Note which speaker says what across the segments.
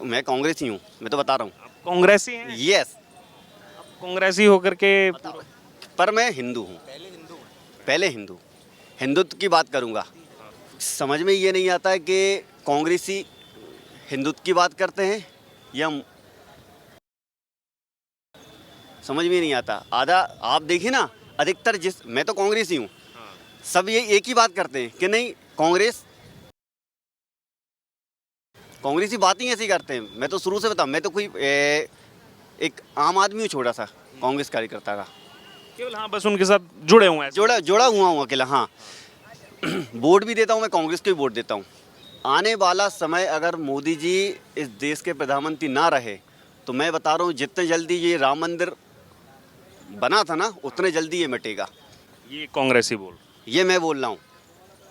Speaker 1: मैं कांग्रेसी हूँ, मैं तो बता रहा हूँ।
Speaker 2: कांग्रेसी हैं?
Speaker 1: यस।
Speaker 2: कांग्रेसी होकर के
Speaker 1: पर मैं हिंदू हूँ, पहले हिंदू, हिंदुत्व की बात करूँगा। समझ में ये नहीं आता है कि कांग्रेसी हिंदुत्व की बात करते हैं या समझ में नहीं आता। आधा आप देखिए ना, अधिकतर मैं तो कांग्रेसी हूँ, सब ये एक ही बात करते हैं कि नहीं कांग्रेसी बात ही ऐसी करते हैं। मैं तो शुरू से बताऊँ, मैं तो कोई एक आम आदमी हूँ, छोटा सा कांग्रेस कार्यकर्ता का,
Speaker 2: केवल हाँ बस उनके साथ जुड़े हुए हैं।
Speaker 1: जोड़ा हुआ हूँ अकेला। हाँ वोट भी देता हूँ, मैं कांग्रेस को भी वोट देता हूँ। आने वाला समय अगर मोदी जी इस देश के प्रधानमंत्री ना रहे तो मैं बता रहा हूँ जितने जल्दी ये राम मंदिर बना था ना, उतने जल्दी ये मिटेगा।
Speaker 2: ये कांग्रेसी बोल,
Speaker 1: ये मैं बोल रहा हूँ,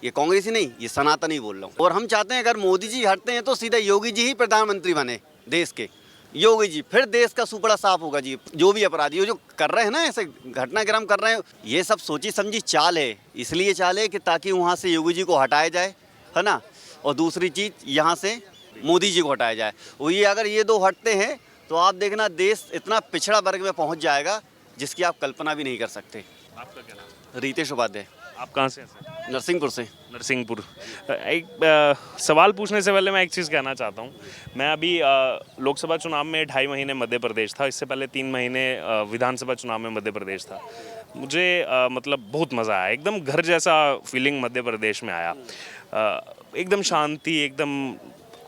Speaker 1: ये कांग्रेसी नहीं, ये सनातनी बोल रहा हूँ। और हम चाहते हैं अगर मोदी जी हटते हैं तो सीधा योगी जी ही प्रधानमंत्री बने देश के, योगी जी, फिर देश का सुपड़ा साफ होगा जी। जो भी अपराधी जो कर रहे हैं ना, ऐसे घटनाक्रम कर रहे हैं, ये सब सोची समझी चाल है। इसलिए चाल है कि ताकि वहाँ से योगी जी को हटाया जाए, है ना, और दूसरी चीज़ यहाँ से मोदी जी को हटाया जाए। वो ये अगर ये दो हटते हैं तो आप देखना देश इतना पिछड़ा वर्ग में पहुँच जाएगा जिसकी आप कल्पना भी नहीं कर सकते।
Speaker 2: आपका क्या नाम?
Speaker 1: रितेश उपाध्याय,
Speaker 2: आप कहाँ से हैं सर?
Speaker 1: नरसिंहपुर से।
Speaker 2: नरसिंहपुर। एक सवाल पूछने से पहले मैं एक चीज़ कहना चाहता हूँ। मैं अभी लोकसभा चुनाव में 2.5 महीने मध्य प्रदेश था, इससे पहले 3 महीने विधानसभा चुनाव में मध्य प्रदेश था। मुझे मतलब बहुत मज़ा आया, एकदम घर जैसा फीलिंग मध्य प्रदेश में आया। एकदम शांति, एकदम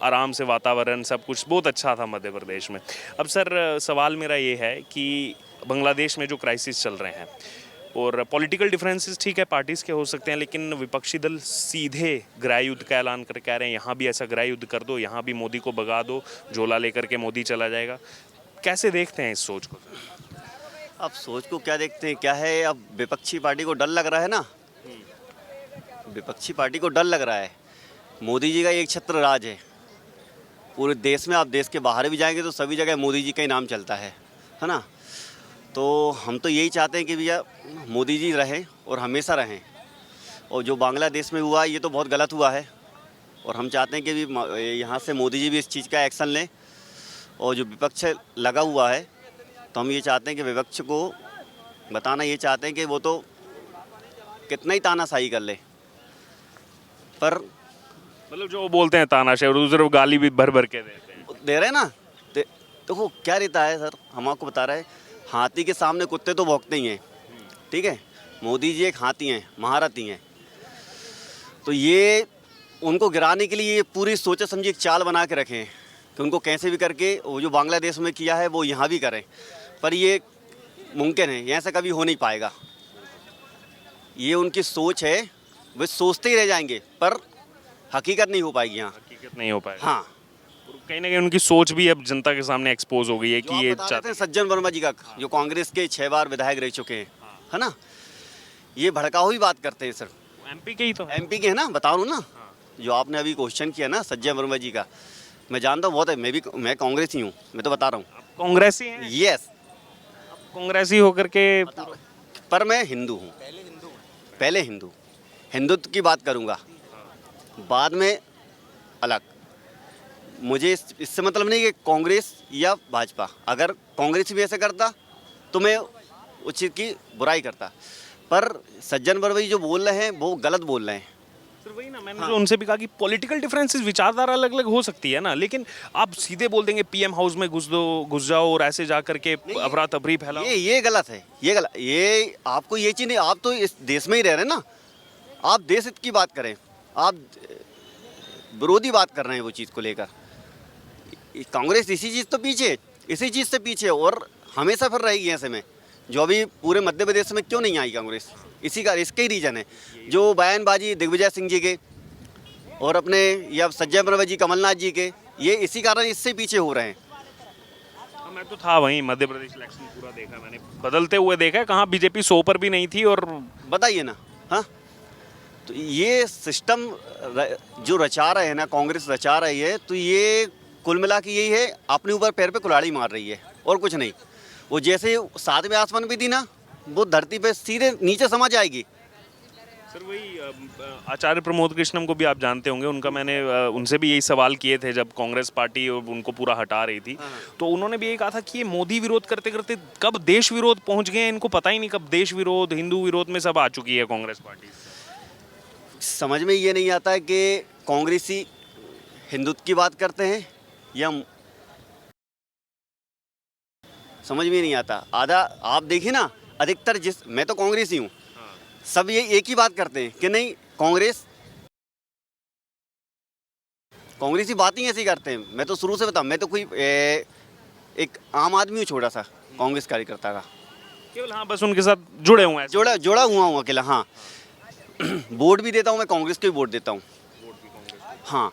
Speaker 2: आराम से वातावरण, सब कुछ बहुत अच्छा था मध्य प्रदेश में। अब सर सवाल मेरा ये है कि बांग्लादेश में जो क्राइसिस चल रहे हैं और पॉलिटिकल डिफरेंसेस ठीक है पार्टीज़ के हो सकते हैं, लेकिन विपक्षी दल सीधे गृह युद्ध का ऐलान कर कह रहे हैं यहाँ भी ऐसा गृह युद्ध कर दो, यहाँ भी मोदी को भगा दो, झोला लेकर के मोदी चला जाएगा। कैसे देखते हैं इस सोच को?
Speaker 1: अब सोच को क्या देखते हैं, क्या है, अब विपक्षी पार्टी को डर लग रहा है ना, विपक्षी पार्टी को डर लग रहा है। मोदी जी का एक छत्र राज है पूरे देश में। आप देश के बाहर भी जाएंगे तो सभी जगह मोदी जी का ही नाम चलता है ना। तो हम तो यही चाहते हैं कि भैया मोदी जी रहें और हमेशा रहें। और जो बांग्लादेश में हुआ ये तो बहुत गलत हुआ है, और हम चाहते हैं कि भी यहाँ से मोदी जी भी इस चीज़ का एक्शन लें। और जो विपक्ष लगा हुआ है तो हम ये चाहते हैं कि विपक्ष को बताना ये चाहते हैं कि वो तो कितना ही तानाशाही कर ले, पर
Speaker 2: मतलब जो बोलते हैं तानाशाही और दूसरे वो गाली भी भर भर के देते हैं।
Speaker 1: दे रहे हैं ना। तो वो क्या रहता है सर, हम आपको बता रहे हैं, हाथी के सामने कुत्ते तो भौंकते ही हैं, ठीक है। मोदी जी एक हाथी हैं, महारथी हैं। तो ये उनको गिराने के लिए ये पूरी सोचे समझी एक चाल बना के रखे हैं कि उनको कैसे भी करके वो जो बांग्लादेश में किया है वो यहाँ भी करें। पर ये मुमकिन है, यहाँ से कभी हो नहीं पाएगा। ये उनकी सोच है, वे सोचते ही रह जाएंगे पर हकीकत नहीं हो पाएगी यहाँ।
Speaker 2: हकीकत नहीं हो पाएगा।
Speaker 1: हाँ,
Speaker 2: और कहीं ना कहीं उनकी सोच भी अब जनता के सामने एक्सपोज हो गई है कि ये
Speaker 1: चाहते हैं। सज्जन वर्मा जी का जो कांग्रेस के 6 बार विधायक रह चुके हैं, है ना, ये भड़काऊ ही बात करते हैं सर।
Speaker 2: एमपी के ही तो है।
Speaker 1: एमपी के है ना, बता रहा हूँ ना। जो आपने अभी क्वेश्चन किया ना सज्जन वर्मा जी का, मैं जानता हूँ बहुत है। मैं कांग्रेसी हूँ, मैं तो बता रहा हूँ।
Speaker 2: कांग्रेसी हैं?
Speaker 1: यस।
Speaker 2: कांग्रेसी होकर के
Speaker 1: पर मैं हिंदू हूँ, पहले हिंदू, हिंदुत्व की बात करूँगा, बाद में अलग। मुझे इससे मतलब नहीं कि कांग्रेस या भाजपा, अगर कांग्रेस भी ऐसे करता तो मैं उस चीज़ की बुराई करता। पर सज्जन वर्मा जी जो बोल रहे हैं वो गलत बोल रहे हैं।
Speaker 2: सर वही ना, मैंने जो उनसे भी कहा कि पॉलिटिकल डिफरेंसेस, विचारधारा अलग अलग हो सकती है ना, लेकिन आप सीधे बोल देंगे पीएम हाउस में घुस जाओ और ऐसे जा करके अफरा तफरी फैलाओ।
Speaker 1: ये गलत है, ये गलत। ये आपको ये चीज़ नहीं, आप तो इस देश में ही रह रहे हैं ना, आप देश हित की बात करें, आप विरोधी बात कर रहे हैं वो चीज़ को लेकर। कांग्रेस इसी चीज़ तो पीछे, इसी चीज़ से पीछे और हमेशा फिर रहेगी ऐसे में। जो अभी पूरे मध्य प्रदेश में क्यों नहीं आई कांग्रेस, इसके ही रीजन है। जो बयानबाजी दिग्विजय सिंह जी के और अपने या सज्जन वर्मा जी, कमलनाथ जी के, ये इसी कारण इससे पीछे हो रहे हैं।
Speaker 2: मैं तो था वहीं, मध्य प्रदेश इलेक्शन पूरा देखा मैंने, बदलते हुए देखा है, कहाँ बीजेपी 100 पर भी नहीं थी। और
Speaker 1: बताइए ना, हाँ, तो ये सिस्टम जो रचा रहे हैं ना, कांग्रेस रचा रही है, तो ये कुल मिला के यही है, अपने ऊपर पैर पे कुल्हाड़ी मार रही है और कुछ नहीं। वो जैसे 7वें आसमान पे थी ना, वो धरती पे सीधे नीचे समा जाएगी।
Speaker 2: सर वही आचार्य प्रमोद कृष्णम को भी आप जानते होंगे, उनका मैंने उनसे भी यही सवाल किए थे जब कांग्रेस पार्टी उनको पूरा हटा रही थी, तो उन्होंने भी यही कहा था कि ये मोदी विरोध करते करते कब देश विरोध पहुंच गए हैं, इनको पता ही नहीं कब देश विरोध हिंदू विरोध में सब आ चुकी है कांग्रेस पार्टी।
Speaker 1: समझ में ये नहीं आता है कि कांग्रेसी हिंदुत्व की बात करते हैं या समझ में नहीं आता। आधा आप देखिए ना, अधिकतर मैं तो कांग्रेसी हूँ, सब ये एक ही बात करते हैं कि नहीं कांग्रेसी बात ही ऐसी करते हैं। मैं तो शुरू से बताऊँ, मैं तो कोई एक आम आदमी हूँ, छोटा सा कांग्रेस कार्यकर्ता का,
Speaker 2: केवल हाँ बस उनके साथ जुड़े हुए हैं,
Speaker 1: जुड़ा हुआ हूँ अकेला। हाँ वोट भी देता हूँ, मैं कांग्रेस को भी वोट देता हूँ। हाँ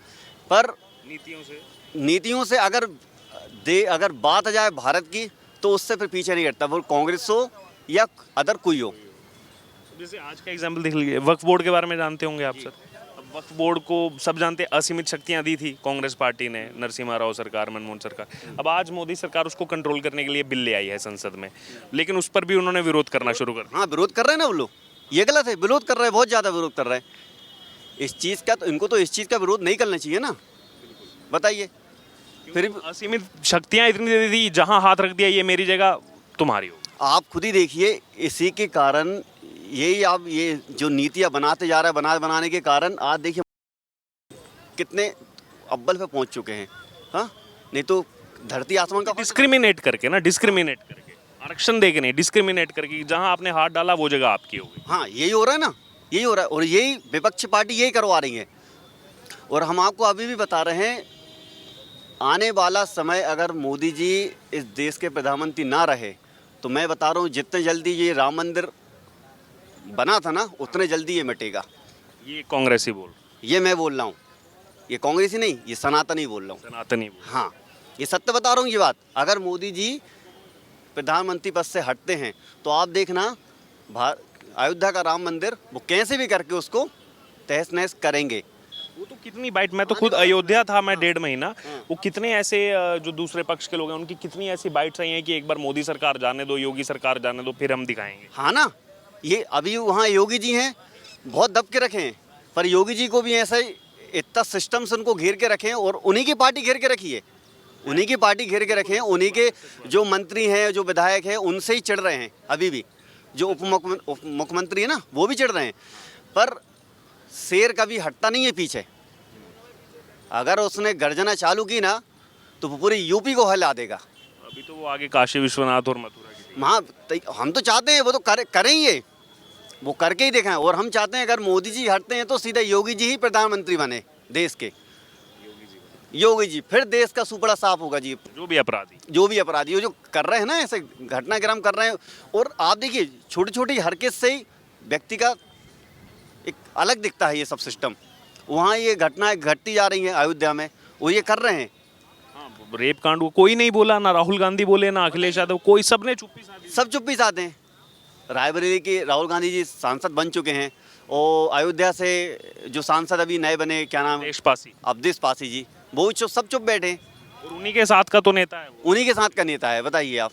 Speaker 1: पर नीतियों से अगर बात आ जाए भारत की तो उससे फिर पीछे नहीं हटता, वो कांग्रेस हो या अदर कोई हो।
Speaker 2: जैसे आज का एग्जाम्पल देख लीजिए, वक्फ बोर्ड के बारे में जानते होंगे आप सर। अब वक्फ बोर्ड को सब जानते हैं, असीमित शक्तियां दी थी कांग्रेस पार्टी ने, नरसिम्हा राव सरकार, मनमोहन सरकार। अब आज मोदी सरकार उसको कंट्रोल करने के लिए बिल ले आई है संसद में, लेकिन उस पर भी उन्होंने विरोध करना शुरू कर दिया।
Speaker 1: हाँ विरोध कर रहे हैं ना वो लोग, ये गलत है, विरोध कर रहे हैं, बहुत ज़्यादा विरोध कर रहे हैं इस चीज़ का। तो इनको तो इस चीज़ का विरोध नहीं करना चाहिए ना, बताइए। फिर
Speaker 2: असीमित शक्तियां इतनी दे दी, जहां हाथ रख दिया ये मेरी जगह तुम्हारी हो।
Speaker 1: आप खुद ही देखिए, इसी के कारण यही आप ये जो नीतियाँ बनाते जा रहा है, बनाने के कारण आज देखिए कितने अव्वल पे पहुंच चुके हैं। हाँ नहीं तो धरती आसमान का
Speaker 2: डिस्क्रिमिनेट करके आरक्षण दे के नहीं, डिस्क्रिमिनेट करके जहां आपने हाथ डाला वो जगह आपकी हो गई।
Speaker 1: हाँ यही हो रहा है ना, यही हो रहा है, और यही विपक्ष पार्टी यही करवा रही है। और हम आपको अभी भी बता रहे हैं, आने वाला समय अगर मोदी जी इस देश के प्रधानमंत्री ना रहे तो मैं बता रहा हूँ जितने जल्दी ये राम मंदिर बना था ना, उतने जल्दी ये मिटेगा।
Speaker 2: ये कांग्रेसी बोल,
Speaker 1: ये मैं बोल रहा हूँ, ये कांग्रेसी नहीं, ये सनातनी बोल रहा हूँ,
Speaker 2: सनातनी।
Speaker 1: हाँ ये सत्य बता रहा हूँ ये बात। अगर मोदी जी प्रधानमंत्री पद से हटते हैं तो आप देखना अयोध्या का राम मंदिर वो कैसे भी करके उसको तहस नहस करेंगे।
Speaker 2: वो तो कितनी बाइट, मैं तो खुद अयोध्या था, मैं 1.5 महीना, वो कितने ऐसे जो दूसरे पक्ष के लोग हैं उनकी कितनी ऐसी बाइट्स आई हैं कि एक बार मोदी सरकार जाने दो, योगी सरकार जाने दो, फिर हम दिखाएंगे।
Speaker 1: हाँ ना, ये अभी वहाँ योगी जी हैं, बहुत दब के रखे हैं, पर योगी जी को भी ऐसा ही इतना सिस्टम से उनको घेर के रखे हैं, और उन्हीं की पार्टी घेर के रखी है, उन्हीं की पार्टी घेर के रखे हैं, उन्हीं के जो मंत्री हैं, जो विधायक हैं, उनसे ही चिढ़ रहे हैं। अभी भी जो उप मुख्यमंत्री है ना, वो भी चिढ़ रहे हैं, पर शेर कभी हटता नहीं है पीछे। अगर उसने गर्जना चालू की ना तो वो पूरी यूपी को हिला देगा।
Speaker 2: अभी तो वो आगे काशी विश्वनाथ और मथुरा की,
Speaker 1: हाँ हम तो चाहते हैं वो तो करें ही, ये वो करके ही दिखाएं। और हम चाहते हैं अगर मोदी जी हटते हैं तो सीधा योगी जी ही प्रधानमंत्री बने देश के, योगी जी, फिर देश का सुपड़ा साफ होगा जी।
Speaker 2: जो भी अपराधी
Speaker 1: जो कर रहे हैं ना ऐसे घटनाक्रम कर रहे हैं, और आप देखिए छोटी छोटी हरकत से ही व्यक्ति का एक अलग दिखता है ये सब सिस्टम। वहाँ ये घटनाएं घटती जा रही हैं अयोध्या में, वो ये कर रहे हैं।
Speaker 2: हाँ, रेप कांड को कोई नहीं बोला, ना राहुल गांधी बोले, ना अखिलेश यादव, कोई, सबने चुप्पी साध दी।
Speaker 1: सब चुप्पी साधे हैं। रायबरेली के राहुल गांधी जी सांसद बन चुके हैं, और अयोध्या से जो सांसद अभी नए बने, क्या नाम, अवधेश पासी जी, वो सब चुप बैठे हैं।
Speaker 2: और उन्हीं के साथ का तो नेता है,
Speaker 1: उन्हीं के साथ का नेता है, बताइए आप।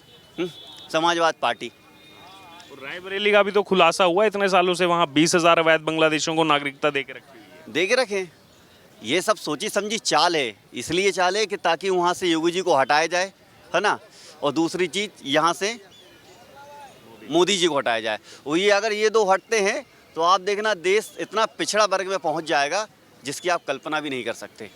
Speaker 1: समाजवाद पार्टी।
Speaker 2: और रायबरेली का भी तो खुलासा हुआ, इतने सालों से वहाँ 20,000 अवैध बांग्लादेशियों को नागरिकता दे के रखी हुई है।
Speaker 1: दे के रखें, ये सब सोची समझी चाल है, इसलिए चाल है कि ताकि वहाँ से योगी जी को हटाया जाए, है ना, और दूसरी चीज़ यहाँ से मोदी जी को हटाया जाए। वो ये अगर ये दो हटते हैं तो आप देखना देश इतना पिछड़ा वर्ग में पहुँच जाएगा जिसकी आप कल्पना भी नहीं कर सकते।